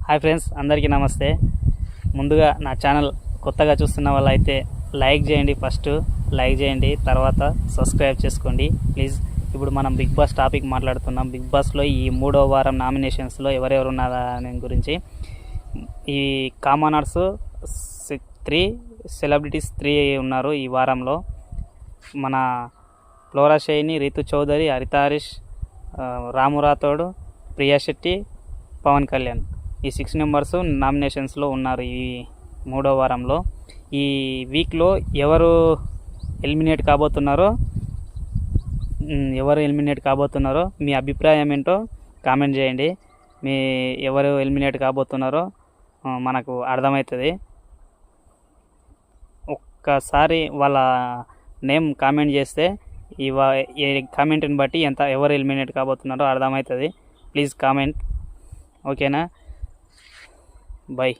Hi friends, అందరికీ నమస్తే. ముందుగా నా ఛానల్ కొత్తగా చూస్తున్న వాళ్ళైతే లైక్ చేయండి. ఫస్ట్ లైక్ చేయండి, తర్వాత సబ్స్క్రైబ్ చేసుకోండి ప్లీజ్. ఇప్పుడు మనం బిగ్ బాస్ టాపిక్ మాట్లాడుతున్నాం. బిగ్ బాస్లో ఈ 3వ వారం నామినేషన్స్లో ఎవరెవరు ఉన్నారనే గురించి. ఈ కామనర్స్ 3, సెలబ్రిటీస్ 3 ఉన్నారు ఈ వారంలో. మన ఫ్లోరా షైని, రితు చౌదరి, హరిత హరీష్, రాము రాథోడ్, ప్రియా శెట్టి, పవన్ కళ్యాణ్, ఈ 6 మెంబర్స్ నామినేషన్స్లో ఉన్నారు ఈ 3వ వారంలో. ఈ వీక్లో ఎవరు ఎలిమినేట్ కాబోతున్నారో మీ అభిప్రాయం ఏంటో కామెంట్ చేయండి. ఎవరు ఎలిమినేట్ కాబోతున్నారో మనకు అర్థమవుతుంది. ఒక్కసారి వాళ్ళ నేమ్ కామెంట్ చేస్తే ఈ కామెంట్ని బట్టి ఎవరు ఎలిమినేట్ కాబోతున్నారో అర్థమవుతుంది. ప్లీజ్ కామెంట్, ఓకేనా? బై.